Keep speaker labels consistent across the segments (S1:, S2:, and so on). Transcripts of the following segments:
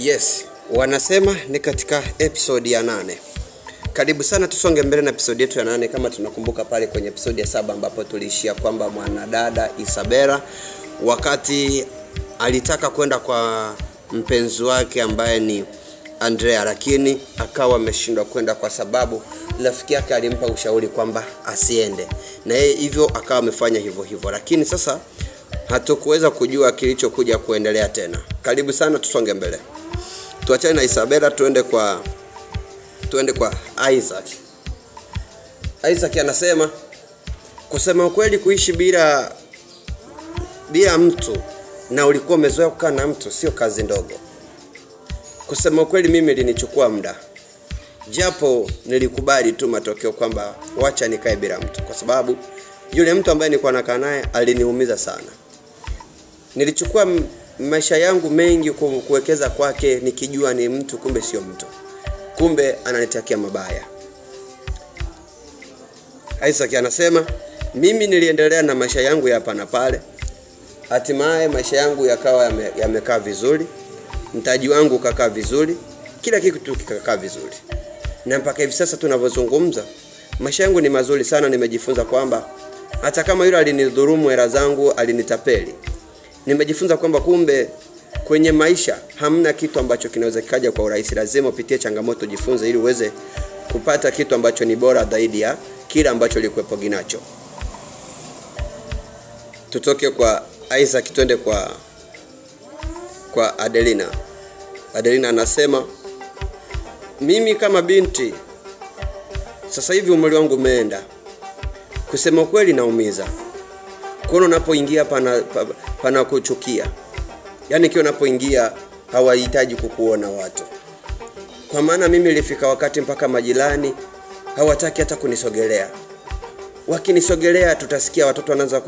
S1: Yes, wanasema ni katika episode ya 8. Karibu sana, tusonge mbele na episode yetu ya 8. Kama tunakumbuka pale kwenye episode ya 7 ambapo tulishia kwamba mwanadada Isabela wakati alitaka kwenda kwa mpenzi wake ambaye ni Andrea, lakini akawa ameshindwa kwenda kwa sababu rafiki yake alimpa ushauri kwamba asiende. Na yeye hivyo akawa amefanya hivyo. Lakini sasa hatukuweza kujua kilichokuja kuendelea tena. Karibu sana, tusonge mbele. Tuachane na Isabela tuende kwa Isaac. Isaac anasema kusema ukweli, kuishi bila mtu na ulikuwa umezoea kukaa na mtu sio kazi ndogo. Kusema ukweli, mimi ilinichukua muda, japo nilikubali tu matokeo kwamba wacha nikae bila mtu, kwa sababu yule mtu ambaye nilikuwa nakaa naye aliniumiza sana. Nilichukua maisha yangu mengi kuwekeza kwake nikijua ni mtu, kumbe sio mtu, kumbe ananitakia mabaya. Isaac anasema mimi niliendelea na maisha yangu ya hapa na pale, hatimaye maisha yangu yakawa yamekaa vizuri, mtaji wangu ukakaa vizuri, kila kitu kikakaa vizuri, na mpaka hivi sasa tunavyozungumza maisha yangu ni mazuri sana. Nimejifunza kwamba hata kama yule alinidhulumu hela zangu, alinitapeli, nimejifunza kwamba kumbe kwenye maisha hamna kitu ambacho kinaweza kikaja kwa urahisi. Lazima upitie changamoto, jifunze ili uweze kupata kitu ambacho ni bora zaidi ya kile ambacho ulikuwepo ginacho. Tutoke kwa Isaac twende kwa Adelina. Adelina anasema mimi kama binti sasa hivi umri wangu umeenda. Kusema kweli naumiza. Kuona unapoingia pana kuchukia. Yaani kile unapoingia hawahitaji kukuona watu. Kwa maana mimi nilifika wakati mpaka majirani hawataki hata kunisogelea. Wakinisogelea tutasikia watoto wanaanza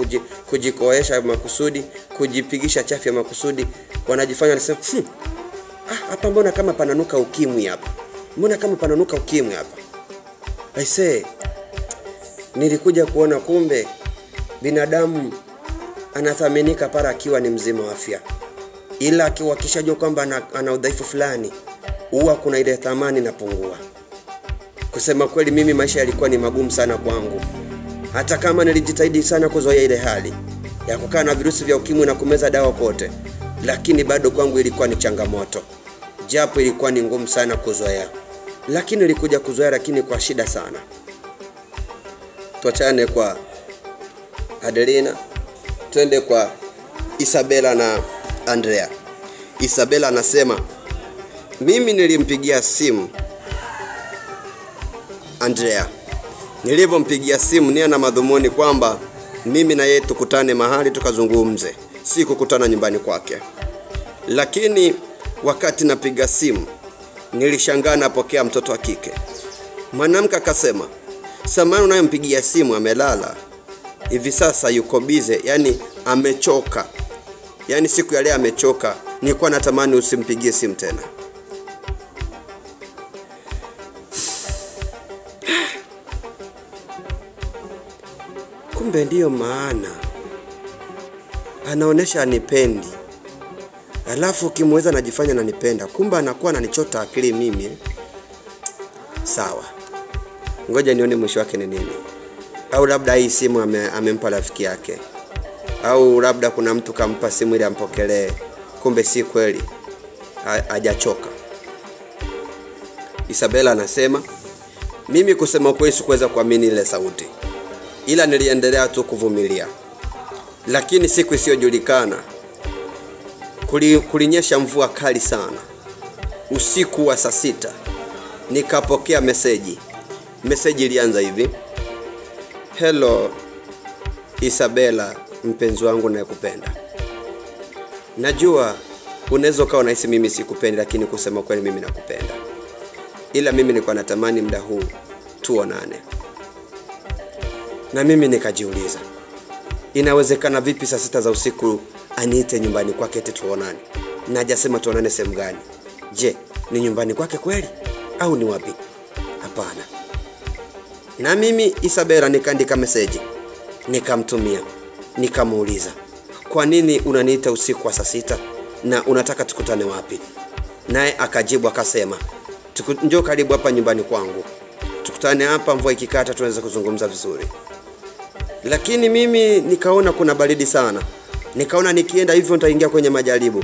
S1: kujikoesha makusudi, kujipigisha chafya makusudi, wanajifanya wanasema hapa mbona kama pananuka ukimwi hapa. Mbona kama pananuka ukimwi hapa. I say nilikuja kuona kumbe binadamu anathaminika para akiwa ni mzima wa afya, ila akiwa kishajua kwamba ana udhaifu fulani huwa kuna ile thamani inapungua. Kusema kweli, mimi maisha yalikuwa ni magumu sana kwangu, hata kama nilijitahidi sana kuzoea ile hali ya kukaa na virusi vya ukimwi na kumeza dawa kote, lakini bado kwangu ilikuwa ni changamoto, japo ilikuwa ni ngumu sana kuzoea, lakini nilikuja kuzoea, lakini kwa shida sana. Tuachane kwa Adelina twende kwa Isabela na Andrea. Isabela anasema mimi nilimpigia simu Andrea. Nilivompigia simu nia na madhumuni kwamba mimi na yeye tukutane mahali tukazungumze, si kukutana nyumbani kwake. Lakini wakati napiga simu nilishangaa napokea mtoto wa kike. Mwanamke akasema, "Samani unayempigia simu amelala. Hivi sasa yuko bize, yani amechoka. Yani siku ya leo amechoka. Nilikuwa natamani usimpigie simu tena." Kumbe ndio maana anaonesha anipendi, alafu kimweza anajifanya ananipenda, kumbe anakuwa ananichota akili mimi. Sawa, ngoja nione mwisho wake ni nini. Au labda hii simu amempa rafiki yake, au labda kuna mtu kampa simu ili ampokelee, kumbe si kweli, hajachoka. Isabela anasema mimi kusema kweli sikuweza kuamini ile sauti, ila niliendelea tu kuvumilia. Lakini siku isiyojulikana kulinyesha mvua kali sana. Usiku wa saa 6 nikapokea meseji. Meseji ilianza hivi: "Hello Isabela, mpenzi wangu nakupenda. Najua unaweza kawa unahisi mimi sikupendi, lakini kusema kweli mimi nakupenda. Ila mimi nilikuwa natamani muda huu tuonane." Na mimi nikajiuliza, inawezekana vipi saa 6 za usiku aniite nyumbani kwake eti tuonane? Na hajasema tuonane sehemu gani. Je, ni nyumbani kwake kweli au ni wapi? Hapana. Na mimi Isabela nikaandika message, nikamtumia, nikamuuliza, "Kwa nini unaniita usiku wa saa 6 na unataka tukutane wapi?" Naye akajibu akasema, njoo karibu hapa nyumbani kwangu, tukutane hapa, mvua ikikata tunaweza kuzungumza vizuri. Lakini mimi nikaona kuna baridi sana. Nikaona nikienda hivyo nitaingia kwenye majaribu.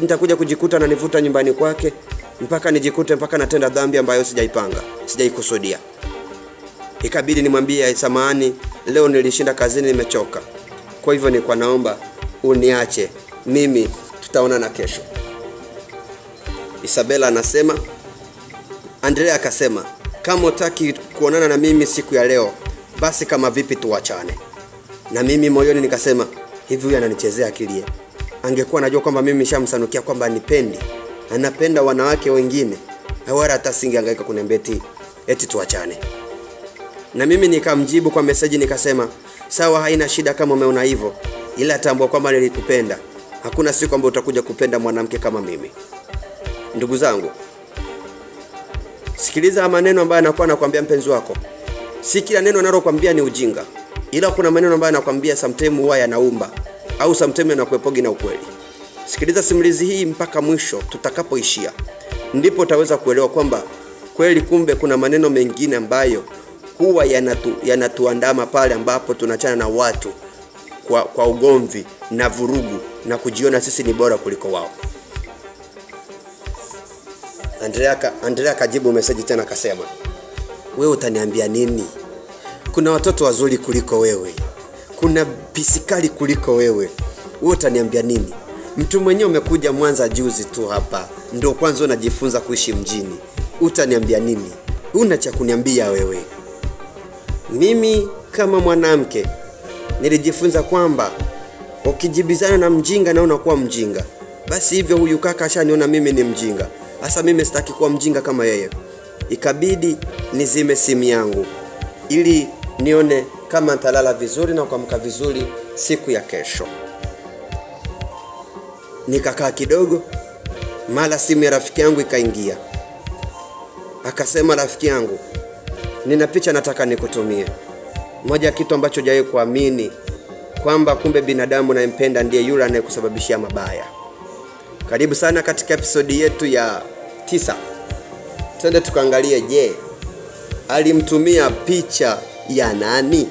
S1: Nitakuja kujikuta na nivuta nyumbani kwake mpaka nijikute mpaka natenda dhambi ambayo sijaipanga, sijaikusudia. Ikabidi nimwambie, samahani, leo nilishinda kazini, nimechoka. Kwa hivyo nilikuwa naomba uniache, mimi tutaonana kesho. Isabela anasema, Andrea akasema, kama utaki kuonana na mimi siku ya leo, basi kama vipi tuachane. Na mimi moyoni nikasema, hivi huyu ananichezea akili? Angekuwa anajua kwamba mimi nishamsanukia kwamba nipendi, anapenda wanawake wengine, hawara hata singehangaika kuniambia eti tuachane. Na mimi nikamjibu kwa message nikasema, sawa, haina shida kama umeona hivyo, ila tambua kwamba nilikupenda. Hakuna siku ambayo utakuja kupenda mwanamke kama mimi. Ndugu zangu, sikiliza maneno ambayo anakuwa anakuambia mpenzi wako. Si kila neno analokuambia ni ujinga, ila kuna maneno ambayo anakuambia sometimes huwa yanaumba, au sometimes yanakuepogi na ukweli. Sikiliza simulizi hii mpaka mwisho tutakapoishia, ndipo utaweza kuelewa kwamba kweli kumbe kuna maneno mengine ambayo huwa yanatuandama pale ambapo tunachana na watu kwa ugomvi na vurugu na kujiona sisi ni bora kuliko wao. Andrea kajibu message tena akasema, wewe utaniambia nini? Kuna watoto wazuri kuliko wewe, kuna pisikali kuliko wewe, wewe utaniambia nini? Mtu mwenyewe umekuja Mwanza juzi tu hapa, ndio kwanza unajifunza kuishi mjini, utaniambia nini? Una cha kuniambia wewe? Mimi kama mwanamke nilijifunza kwamba ukijibizana na mjinga na unakuwa mjinga. Basi hivyo huyu kaka ashaniona mimi ni mjinga. Sasa mimi sitaki kuwa mjinga kama yeye. Ikabidi nizime simu yangu ili nione kama nitalala vizuri na kuamka vizuri siku ya kesho. Nikakaa kidogo, mara simu ya rafiki yangu ikaingia. Akasema, rafiki yangu, nina picha nataka nikutumie. Moja kitu ambacho hujawahi kuamini, kwamba kumbe binadamu anayempenda ndiye yule anayekusababishia mabaya. Karibu sana katika episode yetu ya 9. Twende tukaangalie, je, alimtumia picha ya nani?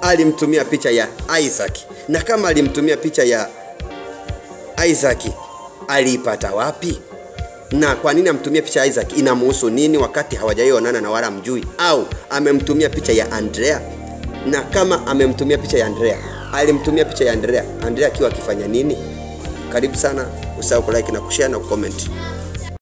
S1: Alimtumia picha ya Isaac. Na kama alimtumia picha ya Isaac, aliipata wapi? Na kwa nini amtumia picha ya Isaac? Inamuhusu nini wakati hawajaionana na wala mjui? Au amemtumia picha ya Andrea? Na kama amemtumia picha ya Andrea, alimtumia picha ya Andrea akiwa akifanya nini? Karibu sana, usahau kulike na kushare na kucomment.